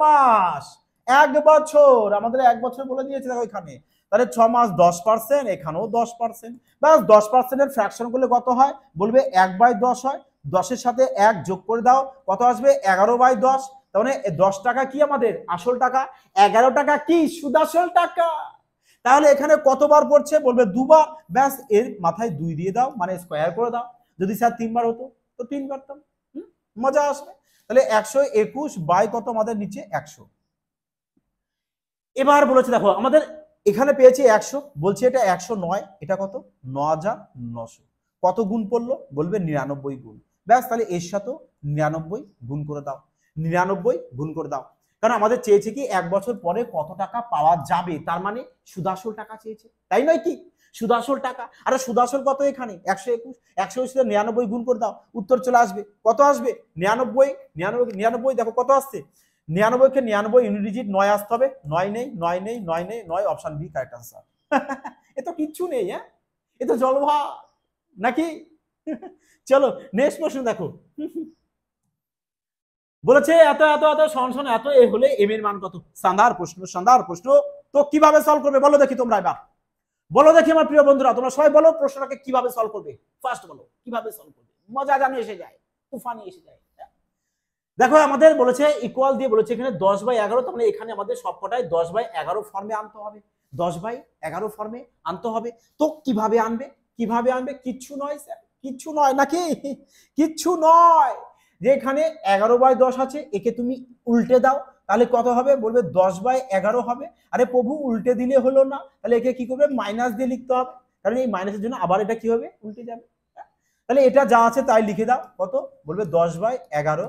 মাস 1 বছর, আমাদের 1 বছর বলে দিয়েছে দেখো এখানে, তাহলে 6 মাস 10%, এখানেও 10%, ব্যাস 10% এর ফ্র্যাকশন করলে কত হয় বলবে 1/10 হয়, 10-এর সাথে 1 যোগ করে দাও কত আসবে 11/10, তার মানে 10 টাকা কি আমাদের আসল টাকা, 11 টাকা কি সুদাসল টাকা, তাহলে এখানে কতবার পড়ছে বলবে দুবার, ব্যাস এর মাথায় 2 দিয়ে দাও মানে স্কয়ার করে দাও, যদি স্যার 3 বার হতো তো 3 করতাম, মজা আসবে, তাহলে 121 বাই কত আমাদের নিচে 100। এবার বলেছে দেখো আমাদের এখানে পেয়েছি 100, বলছে এটা 109, এটা কত 9900, কত গুণ পড়লো বলবে 99 গুণ, ব্যাস তাহলে এর সাথে 99 গুণ করে দাও, 99 গুণ করে দাও, কারণ আমাদের চেয়েছে কি 1 বছর পরে কত টাকা পাওয়া যাবে, তার মানে সুদাসল টাকা চেয়েছে, তাই নয় কি সুদাসল টাকা, আরে সুদাসল কত এখানে 121, 121 থেকে 99 গুণ করে দাও উত্তর চলে আসবে, কত আসবে 99 দেখো কত আসছে 99 কে 99 ইউনিট ডিজিট 9 আসতে হবে, 9 নেই 9 অপশন বি কারেক্ট आंसर এ তো কিচ্ছু নেই, হ্যাঁ এ তো জলভা নাকি চলো নেক্সট প্রশ্ন দেখো বলেছে এত এত এত সমান এত এ হলে এম এর মান কত, শানদার প্রশ্ন, তো কিভাবে সলভ করবে বলো দেখি তোমরা, এবার বলো দেখি আমার প্রিয় বন্ধুরা তোমরা সবাই বলো প্রশ্নটাকে কিভাবে সলভ করবে, ফার্স্ট বলো কিভাবে সলভ করবে, মজা জানো এসে যায়, তুফানি এসে যায়। দেখো আমাদের বলেছে ইকুয়াল দিয়ে বলেছে এখানে 10/11, তার মানে এখানে আমাদের সবকটাই 10/11 ফর্মে আনতে হবে, 10/11 ফর্মে আনতে হবে, তো কিভাবে আনবে কিচ্ছু নয় স্যার, কিচ্ছু নয় নাকি, কিচ্ছু নয়, যে এখানে 11/10 আছে একে তুমি উল্টে দাও তাহলে কত হবে বলবে 10/11 হবে, আরে প্রভু উল্টে দিলে হলো না, তাহলে একে কি করবে মাইনাস দিয়ে লিখতে হবে, কারণ এই মাইনাসের জন্য আবার এটা কি হবে উল্টে যাবে, তাহলে এটা যা আছে তাই লিখে দাও, কত বলবে 10/11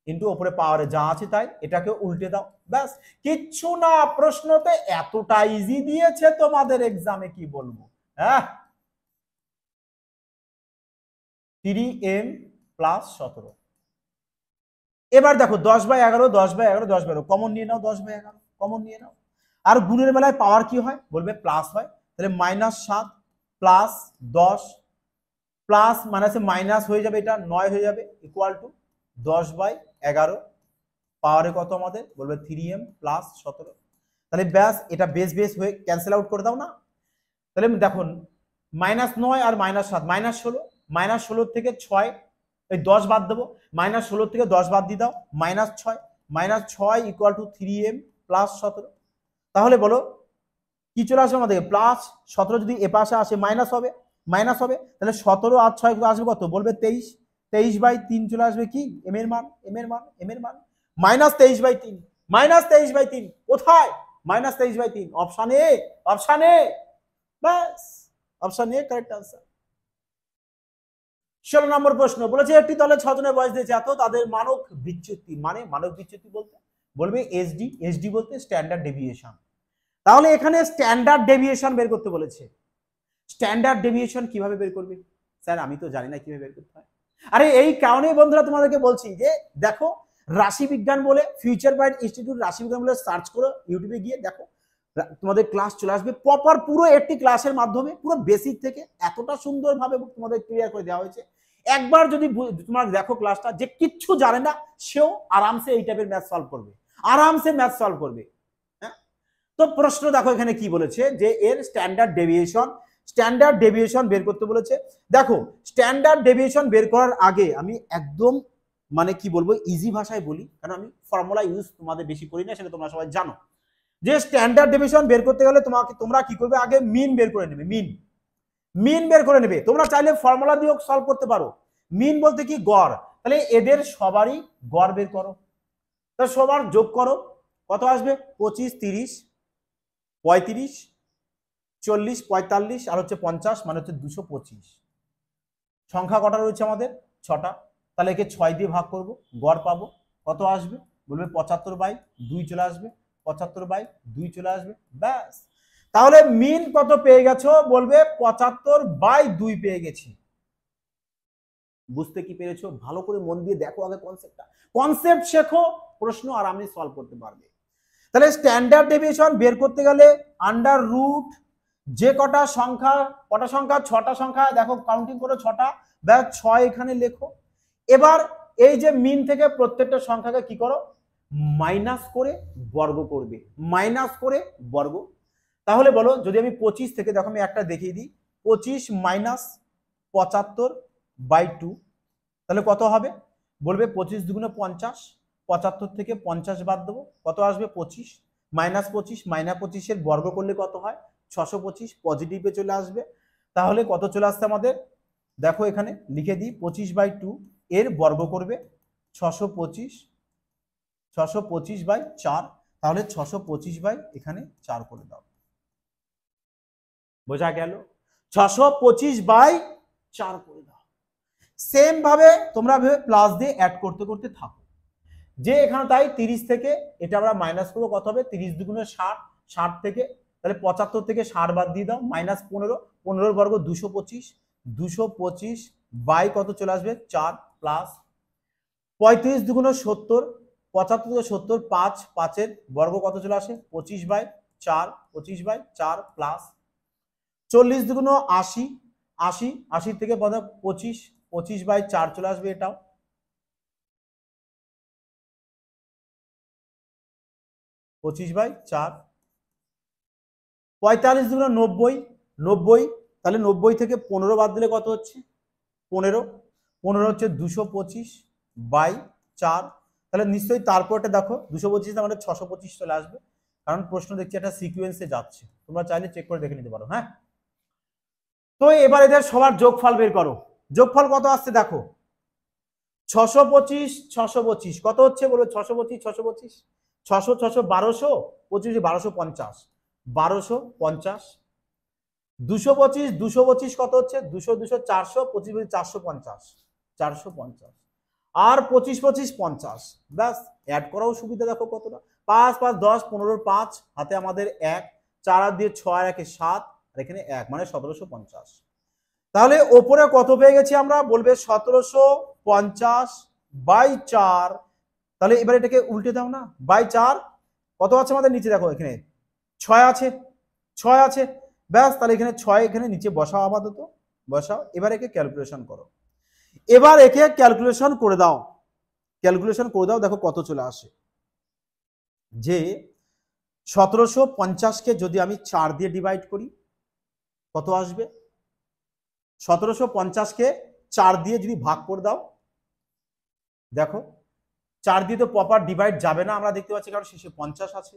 ইন্টু উপরে পাওয়ারে যা আছে তাই এটাকে উল্টে দাও, ব্যাস কিচ্ছু না, প্রশ্নতে এতটা ইজি দিয়েছে তোমাদের এক্সামে কি বলবো, হ্যাঁ 3m + 17 এবার দেখো 10/11, 10/11, 10/11 কমন নিয়ে নাও, 10/11 কমন নিয়ে নাও। আর গুণের বেলায় পাওয়ার কি হয় বলবে প্লাস হয়, তাহলে -7 প্লাস 10 প্লাস মাইনাসে মাইনাস হয়ে যাবে, এটা 9 হয়ে যাবে, ইকুয়াল টু 10/11 পাওয়ারে কত আমাদের বলবে 3m প্লাস 17। তাহলে ব্যাস এটা বেস বেস হয়ে ক্যান্সেল আউট করে দাও না। তাহলে দেখো -9 আর -7 -16 থেকে 6 এই 10 বাদ দেবো, -16 থেকে 10 বাদ দিয়ে দাও, -6 ইকুয়াল টু 3m প্লাস 17। তাহলে বলো কি চলে আসবে আমাদের প্লাস 17, যদি এ পাশে আসে মাইনাস হবে, তাহলে 17 আর 6 আসবে কত বলবে 23, 23/3 চলে আসবে কি এম এর মান, -23/3 কোথায় -23/3 অপশন এ, ব্যাস অপশন এ কারেক্ট আনসার। 16 নম্বর প্রশ্ন বলেছে একটি দলে 6 জনের বয়স দিয়েছে এত, তাদের মানক বিচ্যুতি, মানে মানক বিচ্যুতি বলতে বলবে এসডি বলতে স্ট্যান্ডার্ড ডেভিয়েশন। তাহলে এখানে স্ট্যান্ডার্ড ডেভিয়েশন বের করতে বলেছে। স্ট্যান্ডার্ড ডেভিয়েশন কিভাবে বের করবে স্যার, আমি তো জানি না কিভাবে বের করতে হয়। আরে এই কারণেই বন্ধুরা তোমাদেরকে বলছি যে দেখো রাশি বিজ্ঞান বলে, ফিউচার পয়েন্ট ইনস্টিটিউট রাশি বিজ্ঞান বলে সার্চ করো, ইউটিউবে গিয়ে দেখো তোমাদের ক্লাস চলে আসবে প্রপার, পুরো একটি ক্লাসের মাধ্যমে পুরো বেসিক থেকে এতটা সুন্দরভাবে তোমাদের ক্লিয়ার করে দেওয়া হয়েছে। একবার যদি তোমার দেখো ক্লাসটা, যে কিচ্ছু জানে না সেও আরামসে এই টাইপের ম্যাথ সলভ করবে, হ্যাঁ। তো প্রশ্ন দেখো এখানে কি বলেছে যে এর স্ট্যান্ডার্ড ডেভিয়েশন বের করতে বলেছে। দেখো স্ট্যান্ডার্ড ডেভিয়েশন বের করার আগে আমি একদম মানে কি বলবো ইজি ভাষায় বলি, কারণ আমি ফর্মুলা ইউজ তোমাদের বেশি করি না, সেটা তোমরা সবাই জানো। যে স্ট্যান্ডার্ড ডেভিয়েশন বের করতে গেলে তোমরা কি করবে, আগে মিন বের করে নেবে, মিন বের করে নেবে। তোমরা চাইলে ফর্মুলা দিয়েও সলভ করতে পারো। মিন বলতে কি গড়, তাহলে এদের সবারই গড় বের করো, তা সবার যোগ করো, কত আসবে 25, 30, 35, 40, 45 আর হচ্ছে 50, মানে হচ্ছে 225। সংখ্যা কটা রয়েছে আমাদের 6টা, তাহলে একে 6 দিয়ে ভাগ করব, গড় পাবো, কত আসবে বলবে 75/2 চলে আসবে, 75/2 চলে আসবে, ব্যাস। তাহলে মিন কত পেয়ে গেছো বলবে 75/2 পেয়ে গেছি। বুঝতে কি পেরেছো? ভালো করে মন দিয়ে দেখো আগে কনসেপ্ট শেখো, প্রশ্ন আরামে সলভ করতে পারবে। তাহলে স্ট্যান্ডার্ড ডেভিয়েশন বের করতে গেলে আন্ডার রুট যে কটা সংখ্যা 6টা সংখ্যা, দেখো কাউন্টিং করো 6টা, ব্যাস 6 এখানে লেখো। এবার এই যে মিন থেকে প্রত্যেকটা সংখ্যাকে কি করো মাইনাস করে বর্গ করবে, তাহলে বলো যদি আমি 25 থেকে, দেখো আমি একটা দেখিয়ে দিই, 25 - 75/2 তাহলে কত হবে বলবে 25 × 2 = 50, 75 থেকে 50 বাদ দেবো, কত আসবে 25, -25 -25 এর বর্গ করলে কত হয় 625, পজিটিভে চলে আসবে। তাহলে কত চলে আসছে আমাদের, দেখো এখানে লিখে দিই 25/2 এর বর্গ করবে 625/4, তাহলে 625 এখানে 4 করে দাও, বোঝা গেল? 625/4 করে দাও। সেম ভাবে তোমরা প্লাস দিয়ে অ্যাড করতে করতে থাকো, যে এখানে তাই 30 থেকে এটা আমরা মাইনাস করবো, কত হবে 30 × 2 = 60, 60 থেকে তাহলে 75 থেকে 60 বাদ দিয়ে দাও, -15, 15 বর্গ 225, 225 কত চলে আসবে 4 প্লাস 35 × 2 = 70, 75 থেকে 70 5, 5 এর বর্গ কত চলে আসে 25/4, 25/4 প্লাস 40 × 2 = 80, 80 থেকে 25, 25/4 চলে আসবে, এটাও 25/4, 45 × 2 = 90, 90 তাহলে 90 থেকে 15 বাদ দিলে কত হচ্ছে 15 হচ্ছে 225/4, তাহলে নিশ্চয়ই তারপরটা দেখো 225 না মানে 625 চলে আসবে, কারণ প্রশ্ন দেখছি একটা সিকোয়েন্সে যাচ্ছে, তোমরা চাইলে চেক করে দেখে নিতে পারো। হ্যাঁ, তো এবার এদের সবার যোগফল বের করো। যোগফল কত আসছে দেখো 625, 625 কত হচ্ছে বলো 625, 625 600, 600 1200, 25 1250, 1250 225, 225 কত হচ্ছে 200, 200 400, 25 450, 450 আর 25 25 50, ব্যাস অ্যাড করাও সুবিধা, দেখো কতটা 5 5 10 15 5 হাতে আমাদের 1, 4 আর দিয়ে 6 আর 1 7 আর এখানে 1 মানে 1750। তাহলে ওপরে কত পেয়ে গেছি আমরা বলবে 1750/4 তাহলে এবার এটাকে উল্টে দাও না, বাই 4 কত আছে আমাদের নিচে, দেখো এখানে 6 আছে, 6 আছে, ব্যাস। তাহলে এখানে 6 এখানে নিচে বসাও, আপাতত বসাও। এবার একে ক্যালকুলেশন করো, এবার একে ক্যালকুলেশন করে দাও, ক্যালকুলেশন করে দাও, দেখো কত চলে আসে। যে 1750 কে যদি আমি 4 দিয়ে ডিভাইড করি কত আসবে, 1750 কে 4 দিয়ে যদি ভাগ করে দাও, দেখো 4 দিয়ে তো প্রপার ডিভাইড যাবে না, আমরা দেখতে পাচ্ছি, কারণ শেষে 50 আছে।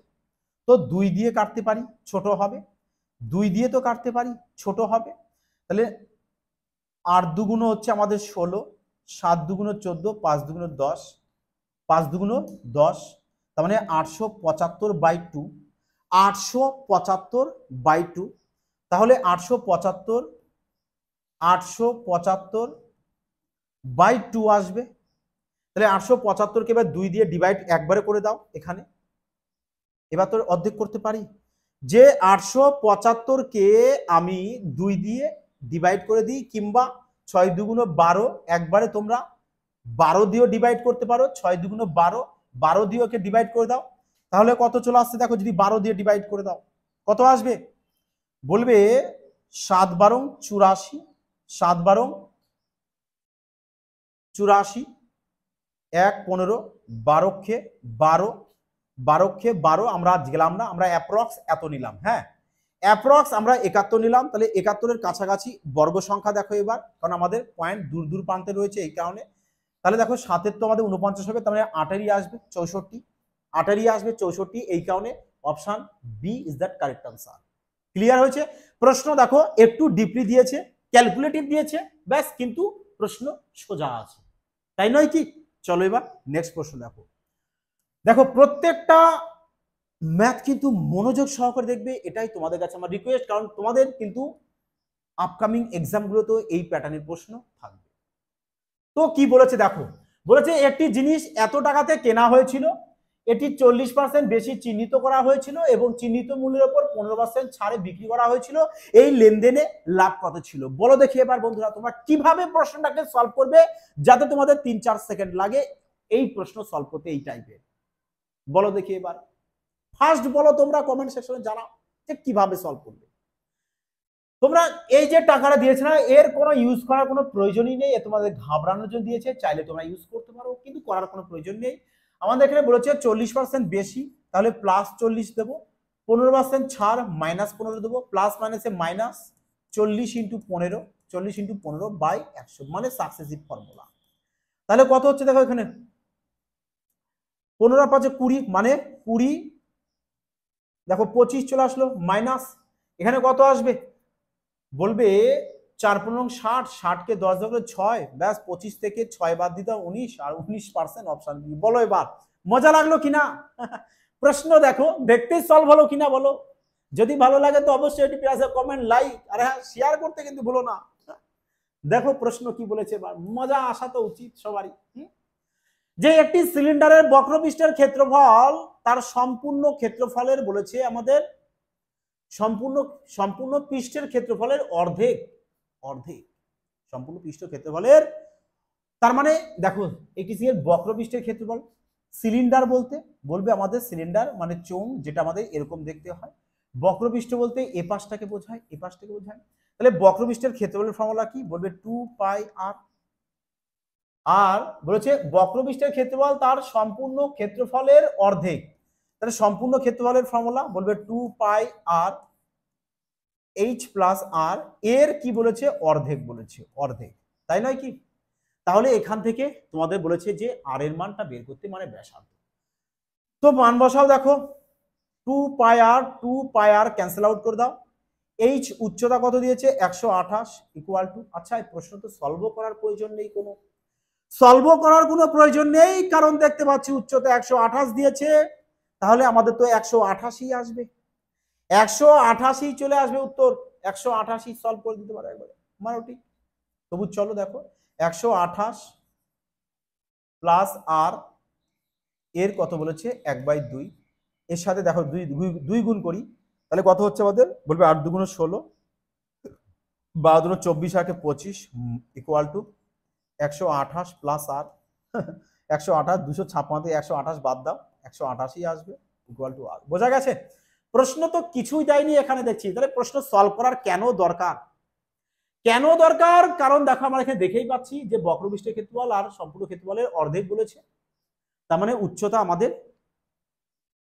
তো 2 দিয়ে কাটতে পারি, ছোট হবে, 2 দিয়ে তো কাটতে পারি, ছোট হবে। তাহলে 8 দুগুণ হচ্ছে আমাদের 16, 7 দুগুণ 14, 5 দুগুণ 10, 5 দুগুণ 10, তার মানে 875/2, 875/2, তাহলে 875/2 আসবে। তাহলে 875 কে এবার 2 দিয়ে ডিভাইড একবারে করে দাও এখানে, এবার তো অর্ধেক করতে পারি। যে 875 কে আমি 2 দিয়ে ডিভাইড করে দিই, কিংবা 6 দুগুণ 12 একবারে তোমরা 12 দিয়েও ডিভাইড করতে পারো, 6 দুগুণ 12, 12 দিয়ে ওকে ডিভাইড করে দাও, তাহলে কত চলে আসছে দেখো, যদি 12 দিয়ে ডিভাইড করে দাও কত আসবে, বলবে 7 12 84, 7 12 84, 1 15, 12 खे 12, 12 खे 12 আমরা আজ গেলাম না, আমরা অ্যাপ্রক্স এত নিলাম। হ্যাঁ, অ্যাপ্রক্স আমরা 71 নিলাম। তাহলে 71 এর কাছাকাছি বর্গ সংখ্যা দেখো এবার, কারণ আমাদের পয়েন্ট দূর দূর প্রান্তে রয়েছে এই কারণে। তাহলে দেখো 7 তো আমাদের 49 হবে, তার মানে 8 আসবে 64, 8 আসবে 64, এই কারণে option B is that correct answer. Clear হয়েছে? প্রশ্ন দেখো একটু ডিপলি দিয়েছে, ক্যালকুলেটিভ দিয়েছে, ব্যাস, কিন্তু প্রশ্ন সোজা আছে, তাই নয় কি? চলো এবার নেক্সট প্রশ্ন দেখো। দেখো প্রত্যেকটা ম্যাথ কিন্তু মনোযোগ সহকারে দেখবে, এটাই তোমাদের কাছে আমার রিকোয়েস্ট, কারণ তোমাদের কিন্তু আপকামিং এক্সামগুলোতে এই প্যাটার্নের প্রশ্ন থাকবে। তো কি বলেছে দেখো, বলেছে একটি জিনিস এত টাকাতে কেনা হয়েছিল, এটি 40% বেশি চিহ্নিত করা হয়েছিল এবং চিহ্নিত মূল্যের উপর 15% ছাড়ে বিক্রি করা হয়েছিল, এই লেনদেনে লাভ কত ছিল? বলো দেখি এবার বন্ধুরা তোমরা কিভাবে প্রশ্নটাকে সলভ করবে, যাতে তোমাদের 3-4 সেকেন্ড লাগে এই প্রশ্ন সলভ করতে, এই টাইপের। বলো দেখি এবার, ফার্স্ট বলো তোমরা, কমেন্ট সেকশনে জানাও যে কিভাবে সলভ করবে। তোমরা এই যে টাকাটা দিয়েছে না, এর কোনো ইউজ করার কোনো প্রয়োজনই নেই, এ তোমাদের ঘাবড়ানোর জন্য দিয়েছে, চাইলে তোমরা ইউজ করতে পারো, কিন্তু করার কোনো প্রয়োজন নেই। আমাদের এখানে বলেছে 40% বেশি, তাহলে +40 দেবো, 15% ছাড় -15 দেবো, প্লাস মাইনাসে মাইনাস 40 × 15, 40 × 15/100, মানে সাকসেসিভ ফর্মুলা। তাহলে কত হচ্ছে দেখো এখানে, 15 × 5 = 20, মানে 20, দেখো 25 চলে আসলো, মাইনাস এখানে কত আসবে, বলবে 4 × 15 = 60, 60 কে 10 দিয়ে 6, ব্যাস 25 থেকে 6 বাদ দিতে 19, আর 19% অপশন বি। বলো এবার মজা লাগলো কিনা? প্রশ্ন দেখো দেখতেই সলভ হলো কিনা বলো। যদি ভালো লাগে তো অবশ্যই এটি প্লাস কমেন্ট, লাইক, আর হ্যাঁ শেয়ার করতে কিন্তু ভুলো না। দেখো প্রশ্ন কি বলেছে এবার, মজা আসা তো উচিত সবারই। যে একটি সিলিন্ডারের বক্রপৃষ্ঠের ক্ষেত্রফল তার সম্পূর্ণ ক্ষেত্রফলের বলেছে আমাদের সম্পূর্ণ পৃষ্ঠের ক্ষেত্রফলের অর্ধেক, সম্পূর্ণ পৃষ্ঠ ক্ষেত্রফলের, তার মানে দেখো একটি বক্রপৃষ্ঠের ক্ষেত্রফল, সিলিন্ডার বলতে বলবে আমাদের সিলিন্ডার মানে চোঙ, যেটা আমাদের এরকম দেখতে হয়। বক্রপৃষ্ঠ বলতে এ পাশটাকে বোঝায়, এ পাশটাকে বোঝায়। তাহলে বক্রপৃষ্ঠের ক্ষেত্রফলের ফর্মুলা কি, বলবে 2πr। আর বলেছে বক্রপৃষ্ঠের ক্ষেত্রফল তার সম্পূর্ণ ক্ষেত্রফলের অর্ধেক, তাহলে সম্পূর্ণ ক্ষেত্রফলের ফর্মুলা বলবে 2πr h + r, এর কি বলেছে, অর্ধেক বলেছে, অর্ধেক, তাই নয় কি? তাহলে এখান থেকে তোমাদের বলেছে যে আর এর মানটা বের করতে, মানে ব্যাসার্ধ। তো মান বসাও, দেখো 2πr ক্যান্সেল আউট করে দাও, h উচ্চতা কত দিয়েছে 128 = আচ্ছা এই প্রশ্ন তো সলভ করার প্রয়োজন নেই, কোনো সলভ করার কোনো প্রয়োজন নেই, কারণ দেখতে পাচ্ছি উচ্চতা 128 দিয়েছে, তাহলে আমাদের তো 188 আসবে, 188 চলে আসবে উত্তর, 188 সলভ করে দিতে পারো একবারে, মারো ঠিক। তবু চলো দেখো 128 + r এর কত বলেছে 1/2, এর সাথে দেখো 2 গুণ করি, তাহলে কত হচ্ছে আমাদের, বলবে 8 2 × 16, 12 2 × 24, 8 × 25 = 128 + r, 128, 256 থেকে 128 বাদ দাও, 188 আসবে, ইকুয়াল টু আর। বোঝা গেছে? প্রশ্ন তো কিছুই দেয়নি এখানে দেখছি, তাহলে প্রশ্ন সলভ করার কেন দরকার? কেন দরকার? কারণ দেখো আমরা এখানে দেখেই পাচ্ছি যে বক্রপৃষ্ঠ ক্ষেত্রফল আর সম্পূর্ণ ক্ষেত্রফলের অর্ধেক বলেছে, তার মানে উচ্চতা আমাদের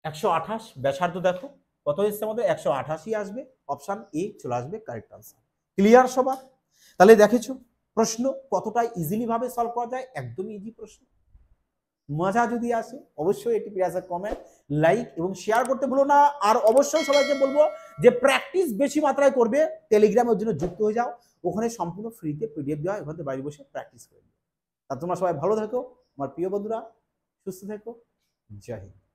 128, ব্যাসার্ধ দেখো কত এসছে আমাদের, 188 আসবে, অপশন এ চলে আসবে কারেক্ট আনসার। ক্লিয়ার সবার? তাহলে দেখেছো প্রশ্ন কতটা ইজিলি ভাবে সলভ করা যায়, একদমই ইজি প্রশ্ন। মজা যদি আসে অবশ্যই এটি প্রিয়াস কমেন্ট, লাইক এবং শেয়ার করতে ভুলো না। আর অবশ্যই সবাইকে বলবো যে প্র্যাকটিস বেশি মাত্রায় করবে, টেলিগ্রামের জন্য যুক্ত হয়ে যাও, ওখানে সম্পূর্ণ ফ্রিতে পিডিএফ দেওয়া হয়, ওখানে বাড়ি বসে প্র্যাকটিস করে। তা তোমরা সবাই ভালো থেকো আমার প্রিয় বন্ধুরা, সুস্থ থেকো, জয় হিন্দ।